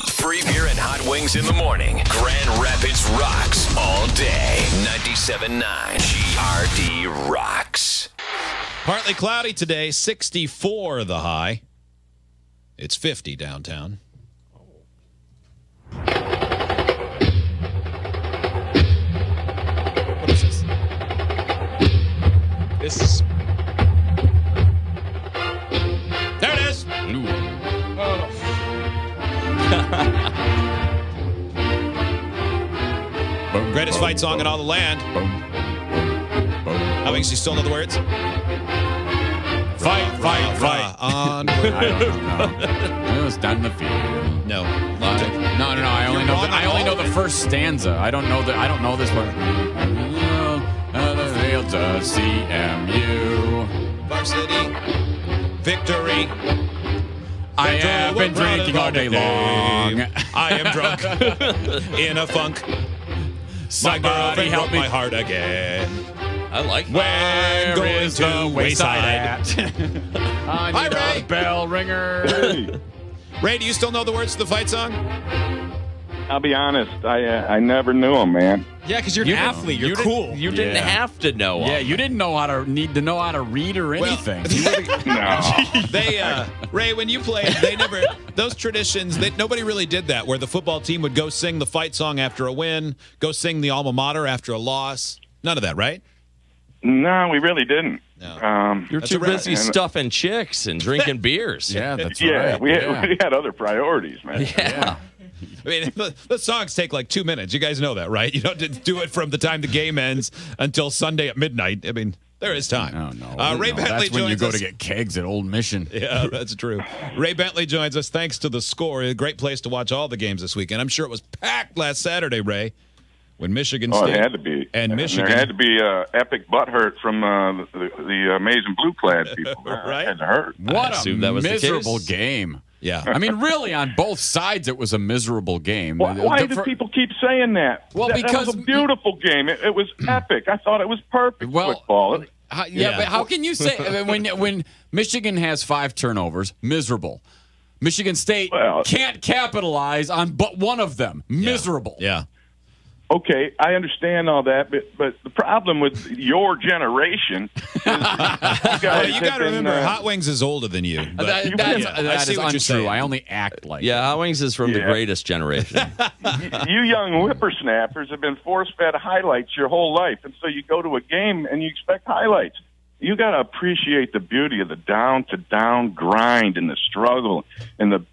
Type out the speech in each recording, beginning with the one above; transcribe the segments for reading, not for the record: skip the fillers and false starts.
Free beer and hot wings in the morning. Grand Rapids rocks all day. 97.9 GRD rocks. Partly cloudy today, 64 the high. It's 50 downtown. What is this? This is... There it is! Ooh. Oh. Greatest fight song in all the land. How many you still know the words? Fight, fight, fight. On. I don't know. It was down in the field. No. No. I only know the first stanza. I don't know this one. The fields of CMU. Varsity. Victory. I have been drinking all day long. I am drunk in a funk. My girlfriend broke my heart again. I like that. Where is the wayside at? I need Hi, Ray. a bell ringer. Hey. Ray, do you still know the words to the fight song? I'll be honest, I never knew him, man. Yeah, because you're an athlete. You're cool. You didn't have to know. Yeah, you didn't need to know how to read or anything. No. Ray, when you played, those traditions, nobody really did that, where the football team would go sing the fight song after a win, go sing the alma mater after a loss. None of that, right? No, we really didn't. No. You're too busy stuffing chicks and drinking beers. Yeah, that's yeah, right. we had other priorities, man. Yeah. I mean, the songs take like 2 minutes. You guys know that, right? You don't do it from the time the game ends until Sunday at midnight. I mean, there is time. Oh, no. Ray Bentley that's when you joins go us. to get kegs at Old Mission. Yeah, that's true. Ray Bentley joins us thanks to The Score. A great place to watch all the games this weekend. I'm sure it was packed last Saturday, Ray, when Michigan State. Oh, it had to be. And Michigan. There had to be epic butthurt from the amazing blue clad people. Right? It had to hurt. What a miserable game. Yeah. I mean, really, on both sides, it was a miserable game. Why do people keep saying that? Well, that because was a beautiful game. It was epic. I thought it was perfect football. But how can you say when Michigan has 5 turnovers, miserable? Michigan State can't capitalize on but one of them, miserable. Yeah. Okay, I understand all that, but the problem with your generation is you got to remember, Hot Wings is older than you. That is untrue. I only act like Hot Wings is from the greatest generation. You young whippersnappers have been force-fed highlights your whole life, and so you go to a game and you expect highlights. You got to appreciate the beauty of the down-to-down grind and the struggle and the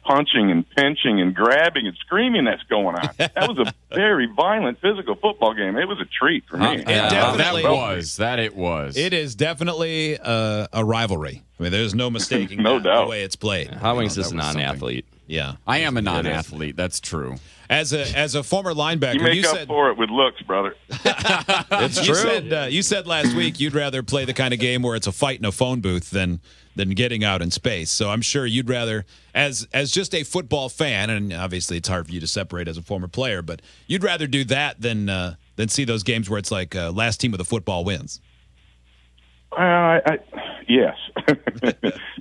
punching and pinching and grabbing and screaming that's going on. That was a very violent physical football game. It was a treat for me. It was. It is definitely a rivalry. I mean, there's no mistaking no doubt the way it's played. Hot Wings is a non-athlete. Yeah, I am a non-athlete. That's true. As a former linebacker, you make up for it with looks, brother. It's true. You said last week you'd rather play the kind of game where it's a fight in a phone booth than getting out in space. So I'm sure you'd rather, as just a football fan, and obviously it's hard for you to separate as a former player, but you'd rather do that than see those games where it's like last team of the football wins. Yes,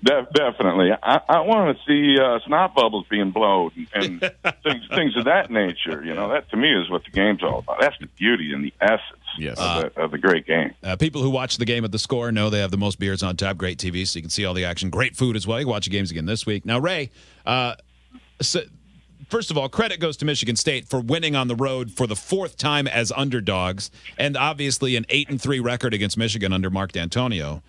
definitely. I want to see snot bubbles being blown and things of that nature. You know, that to me is what the game's all about. That's the beauty and the essence of the great game. People who watch the game at The Score know they have the most beers on tap, great TV, so you can see all the action. Great food as well. You can watch the games again this week. Now, Ray, first of all, credit goes to Michigan State for winning on the road for the 4th time as underdogs, and obviously an 8-3 record against Michigan under Mark D'Antonio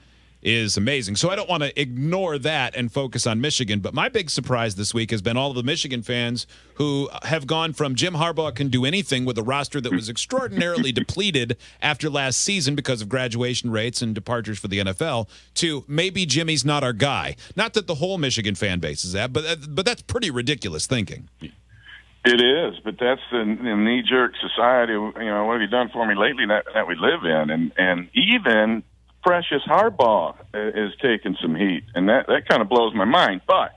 is amazing. So I don't want to ignore that and focus on Michigan, but my big surprise this week has been all of the Michigan fans who have gone from Jim Harbaugh can do anything with a roster that was extraordinarily depleted after last season because of graduation rates and departures for the NFL to maybe Jimmy's not our guy. Not that the whole Michigan fan base is that, but that's pretty ridiculous thinking. It is, but that's the knee-jerk society. You know, what have you done for me lately that we live in? And even precious Harbaugh is taking some heat, and that kind of blows my mind. But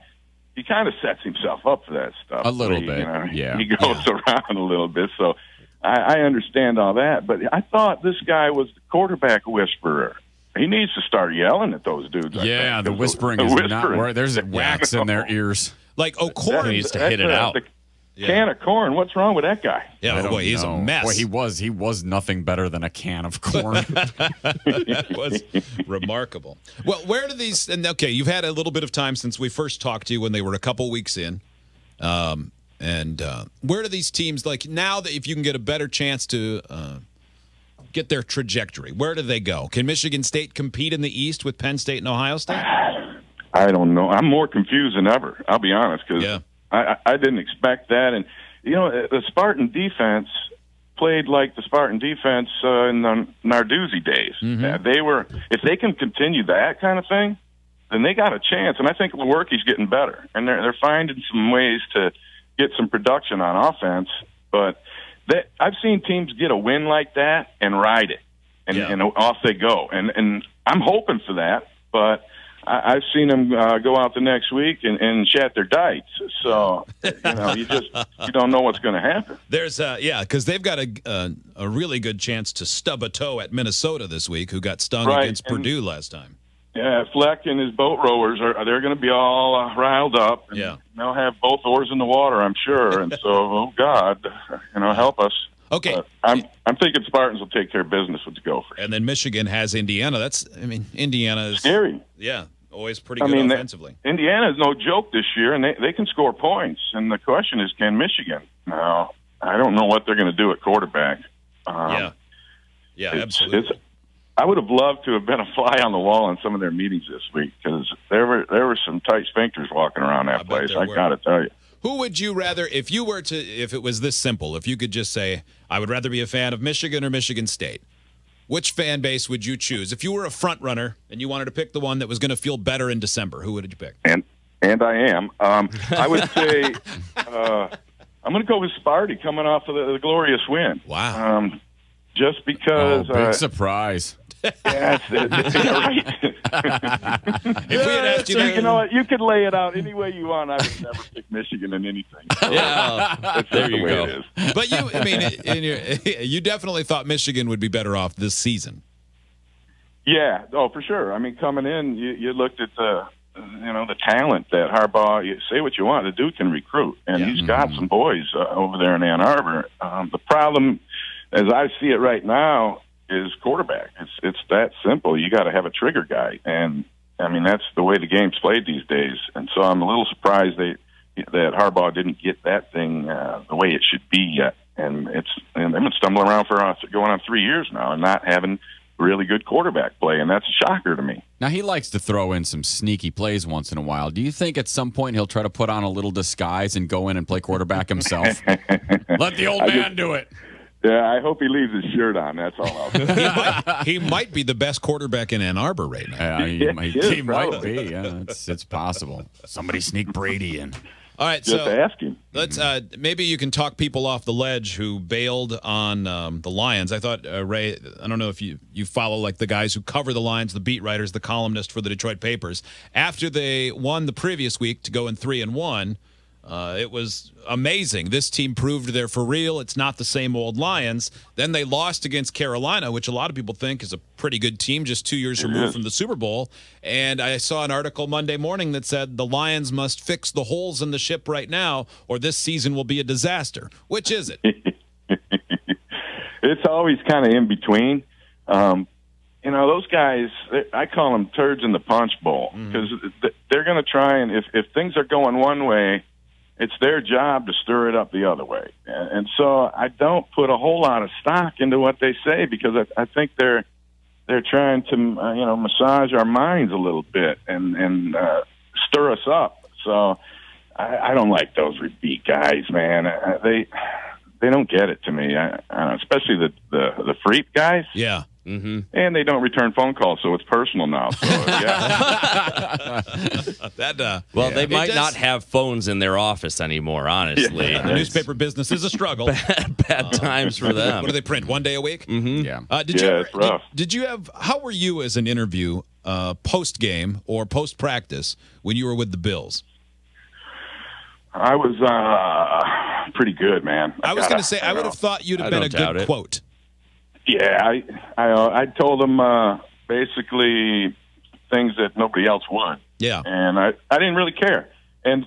he kind of sets himself up for that stuff. A little bit, He goes around a little bit, so I understand all that. But I thought this guy was the quarterback whisperer. He needs to start yelling at those dudes. Yeah, the whispering is not where there's wax in their ears. Like O'Korn needs to hit it out. Can of corn. What's wrong with that guy? Yeah, boy, he's a mess. Boy, he was nothing better than a can of corn. It was remarkable. Well, where do these? And okay, you've had a little bit of time since we first talked to you when they were a couple weeks in. And where do these teams, like now that if you can get a better chance to get their trajectory, where do they go? Can Michigan State compete in the East with Penn State and Ohio State? I don't know. I'm more confused than ever. I'll be honest, because I didn't expect that. And, the Spartan defense played like the Spartan defense in the Narduzzi days. Mm-hmm. If they can continue that kind of thing, then they got a chance. And I think Lewerke's getting better. And they're finding some ways to get some production on offense. But I've seen teams get a win like that and ride it. And off they go. And I'm hoping for that. But I've seen them go out the next week and shat their dites. So, you don't know what's going to happen. There's, because they've got a really good chance to stub a toe at Minnesota this week, who got stung against Purdue last time. Yeah, Fleck and his boat rowers they're going to be all riled up. And they'll have both oars in the water, I'm sure. And so, oh God, help us. Okay, I'm thinking Spartans will take care of business with the Gophers. And then Michigan has Indiana. Indiana is scary. Yeah, always pretty good offensively. Indiana is no joke this year, and they can score points. And the question is, can Michigan? Now, I don't know what they're going to do at quarterback. Absolutely. I would have loved to have been a fly on the wall in some of their meetings this week, because there were some tight sphincters walking around that place. I got to tell you. Who would you rather, if it was this simple, if you could just say, I would rather be a fan of Michigan or Michigan State, which fan base would you choose? If you were a front runner and you wanted to pick the one that was going to feel better in December, who would you pick? And I am. I would say I'm going to go with Sparty coming off of the glorious win. Wow. Just because. Big surprise. Yes, right. If we had asked you that, you know what? You could lay it out any way you want. I would never pick Michigan in anything. So that's there the you way go. it is. But you definitely thought Michigan would be better off this season. Yeah, for sure. I mean, coming in, you looked at the talent that Harbaugh. You say what you want, the dude can recruit, and he's got some boys over there in Ann Arbor. The problem, as I see it right now, is quarterback. It's that simple. You got to have a trigger guy, and I mean that's the way the game's played these days. And so I'm a little surprised that Harbaugh didn't get that thing the way it should be yet. And they've been stumbling around for going on 3 years now and not having really good quarterback play, and that's a shocker to me. Now he likes to throw in some sneaky plays once in a while. Do you think at some point he'll try to put on a little disguise and go in and play quarterback himself? Let the old man do it. Yeah, I hope he leaves his shirt on. That's all I'll say. He might be the best quarterback in Ann Arbor right now. He might be. Yeah, it's possible. Somebody sneak Brady in. All right, just ask him. Let's maybe you can talk people off the ledge who bailed on the Lions. I thought Ray, I don't know if you follow like the guys who cover the Lions, the beat writers, the columnists for the Detroit papers. After they won the previous week to go in 3-1. It was amazing. This team proved they're for real. It's not the same old Lions. Then they lost against Carolina, which a lot of people think is a pretty good team, just 2 years removed from the Super Bowl. And I saw an article Monday morning that said the Lions must fix the holes in the ship right now, or this season will be a disaster. Which is it? It's always kind of in between. Those guys, I call them turds in the punch bowl, because they're going to try, and if things are going one way, it's their job to stir it up the other way. And so I don't put a whole lot of stock into what they say, because I think they're trying to massage our minds a little bit and stir us up. So I don't like those beat guys, man. They don't get it to me. Especially the freak guys. Yeah. Mm-hmm. And they don't return phone calls, so it's personal now. So, yeah. They might not have phones in their office anymore, honestly. The newspaper business is a struggle. Bad times for them. What do they print? 1 day a week? Mm-hmm. Yeah. It's rough. Did you have? How were you as an interview post game or post practice when you were with the Bills? I was pretty good, man. I was going to say I would have thought you'd have been a good quote. Yeah, I told them basically things that nobody else would. Yeah, and I didn't really care. And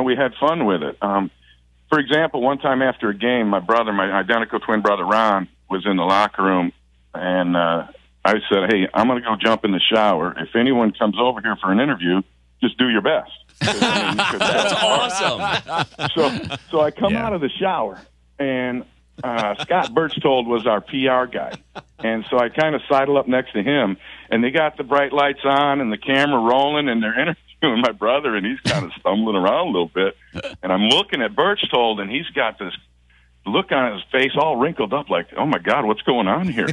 we had fun with it. For example, one time after a game, my identical twin brother Ron, was in the locker room, and I said, "Hey, I'm going to go jump in the shower. If anyone comes over here for an interview, just do your best." That's awesome. So I come out of the shower, and Scott Birchtold was our PR guy. And so I kind of sidle up next to him, and they got the bright lights on and the camera rolling, and they're interviewing my brother, and he's kind of stumbling around a little bit. And I'm looking at Birchtold, and he's got this look on his face all wrinkled up like, oh, my God, what's going on here?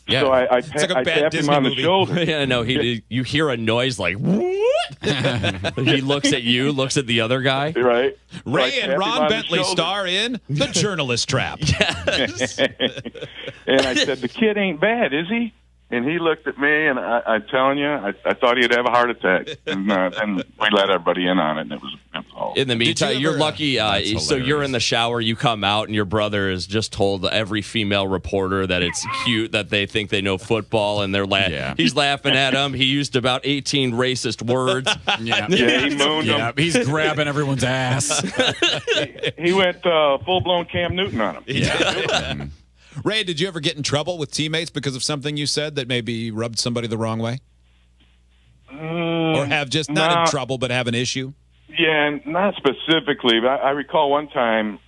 Yeah. So I tapped him on the shoulder. Yeah, no, you hear a noise like, what? He looks at you, looks at the other guy. Right. Ray and Ron Bentley star in The Journalist Trap. Yes. And I said, the kid ain't bad, is he? And he looked at me, and I'm telling you, I thought he'd have a heart attack. And we let everybody in on it, and it was all. In the meantime, you're lucky. So you're in the shower, you come out, and your brother has just told every female reporter that it's cute that they think they know football, and he's laughing at him. He used about 18 racist words. He mooned him. He's grabbing everyone's ass. He went full-blown Cam Newton on him. Yeah. Ray, did you ever get in trouble with teammates because of something you said that maybe rubbed somebody the wrong way? Or have just not in trouble, but have an issue? Yeah, not specifically. But I recall one time,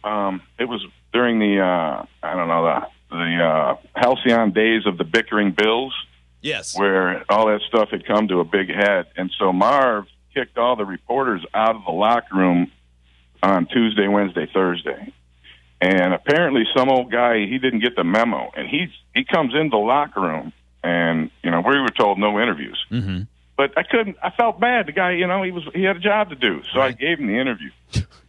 it was during the halcyon days of the bickering Bills. Yes. Where all that stuff had come to a big head. And so Marv kicked all the reporters out of the locker room on Tuesday, Wednesday, Thursday. And apparently some old guy, he didn't get the memo. And he comes into the locker room, and, we were told no interviews. Mm-hmm. But I felt bad. The guy, he had a job to do. So I gave him the interview.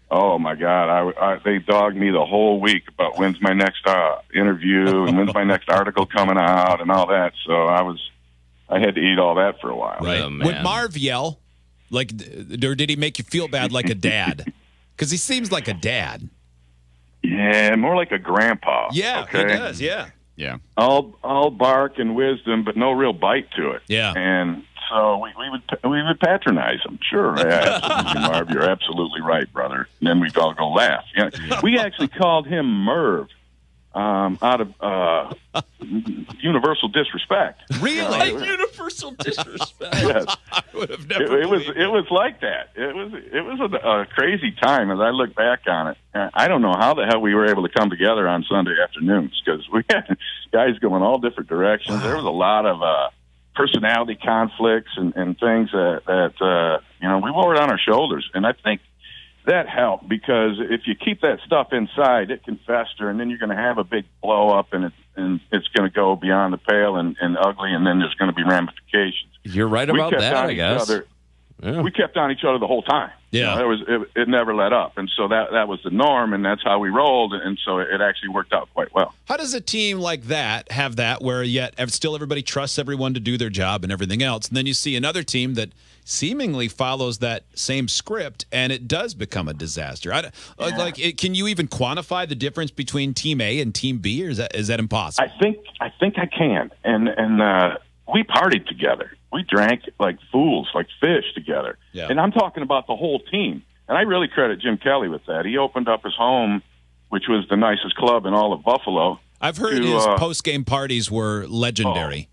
Oh, my God. They dogged me the whole week about when's my next interview and when's my next article coming out and all that. So I had to eat all that for a while. Right. Oh, Would Marv yell? Or did he make you feel bad like a dad? Because he seems like a dad. Yeah, more like a grandpa. Yeah, okay? He does, yeah. Yeah. All bark and wisdom, but no real bite to it. Yeah. And so we would patronize him. Sure, absolutely, Marv, you're absolutely right, brother. And then we'd all go laugh. Yeah. We actually called him Merv out of universal disrespect. Really? Universal disrespect. Yes. I would have never It was like that. It was a crazy time as I look back on it. I don't know how the hell we were able to come together on Sunday afternoons because we had guys going all different directions. Wow. There was a lot of personality conflicts and things that we wore it on our shoulders, and I think that helped because if you keep that stuff inside, it can fester, and then you're going to have a big blow up, and it's going to go beyond the pale and ugly, and then there's going to be ramifications. You're right about that, I guess. Yeah. We kept on each other the whole time. Yeah, it never let up, and so that was the norm, and that's how we rolled, and so it actually worked out quite well. How does a team like that have that, where yet still everybody trusts everyone to do their job and everything else, and then you see another team that seemingly follows that same script, and it does become a disaster? Can you even quantify the difference between Team A and Team B, or is that impossible? I think I can, and we partied together. We drank like fools, like fish together. Yeah. And I'm talking about the whole team. And I really credit Jim Kelly with that. He opened up his home, which was the nicest club in all of Buffalo. I've heard his post-game parties were legendary.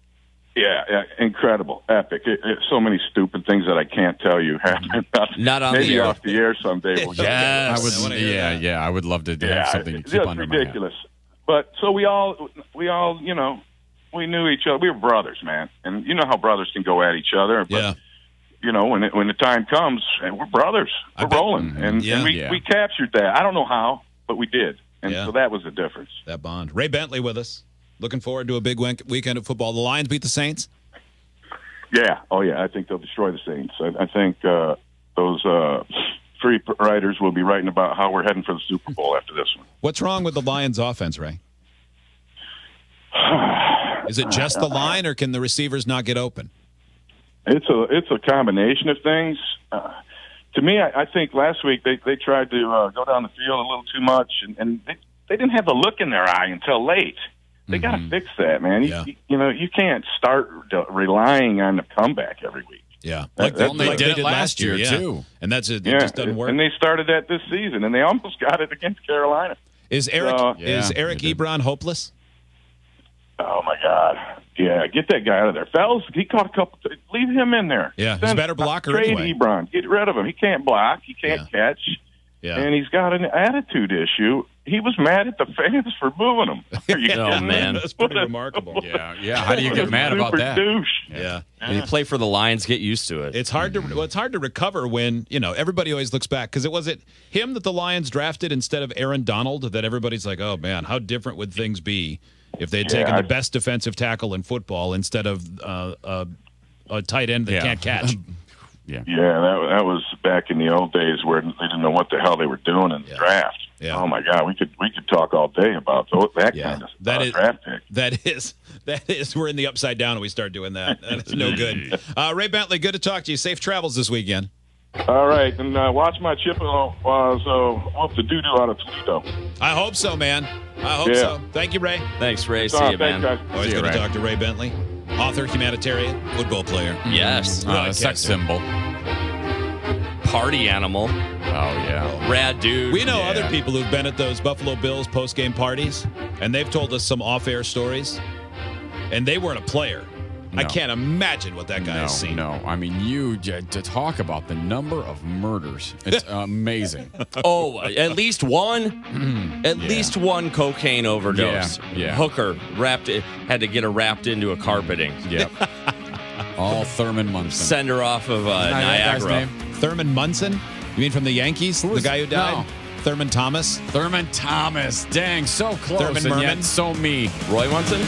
Yeah, incredible, epic. So many stupid things that I can't tell you happened. Not on maybe the off the air someday. We'll I would love to have something to keep under ridiculous. But so we all, we knew each other. We were brothers, man. And you know how brothers can go at each other. But, yeah. When the time comes, and we're brothers. We're rolling. And we captured that. I don't know how, but we did. And so that was the difference. That bond. Ray Bentley with us. Looking forward to a big weekend of football. The Lions beat the Saints? Yeah. Oh, yeah. I think they'll destroy the Saints. I think those free writers will be writing about how we're heading for the Super Bowl after this one. What's wrong with the Lions' offense, Ray? Is it just the line, or can the receivers not get open? It's a combination of things. To me, I think last week they tried to go down the field a little too much, and they didn't have the look in their eye until late. They got to fix that, man. You can't start relying on the comeback every week. Yeah, like they did it last year too. And that's it. It just doesn't work. And they started that this season, and they almost got it against Carolina. Is Eric Ebron hopeless? Oh my God! Yeah, get that guy out of there, fellas. He caught a couple. Leave him in there. Yeah, he's a better blocker trade anyway. Ebron. Get rid of him. He can't block. He can't catch. Yeah. And he's got an attitude issue. He was mad at the fans for moving him. Are you Oh, man. That's pretty remarkable. Yeah. How do you get mad about that? Douche. Yeah. When you play for the Lions, get used to it. It's hard to recover when, everybody always looks back. Because was it him that the Lions drafted instead of Aaron Donald that everybody's like, oh, man, how different would things be if they'd taken the best defensive tackle in football instead of a tight end that can't catch? Yeah, that was back in the old days where they didn't know what the hell they were doing in the draft. Yeah. Oh my God, we could talk all day about that kind of draft pick. That is. We're in the upside down and we start doing that. That is no good. Ray Bentley, good to talk to you. Safe travels this weekend. All right, and watch my chip. So I hope the doo-doo out of Toledo. I hope so, man. I hope so. Thank you, Ray. Thanks, Ray. See you, man. Guys. Always good to talk to Ray Bentley. Author, humanitarian, football player. Yes. Sex symbol. Party animal. Oh, yeah. Rad dude. We know other people who've been at those Buffalo Bills post-game parties, and they've told us some off-air stories, and they weren't a player. No. I can't imagine what that guy has seen. No, I mean, to talk about the number of murders. It's amazing. At least one? At least one cocaine overdose. Yeah. Hooker had to get her wrapped into a carpeting. Yep. All Thurman Munson. Send her off of Niagara. Thurman Munson? You mean from the Yankees? The guy who died? No. Thurman Thomas? Thurman Thomas. Dang, so close. Thurman and Merman? yet so me. Roy Munson?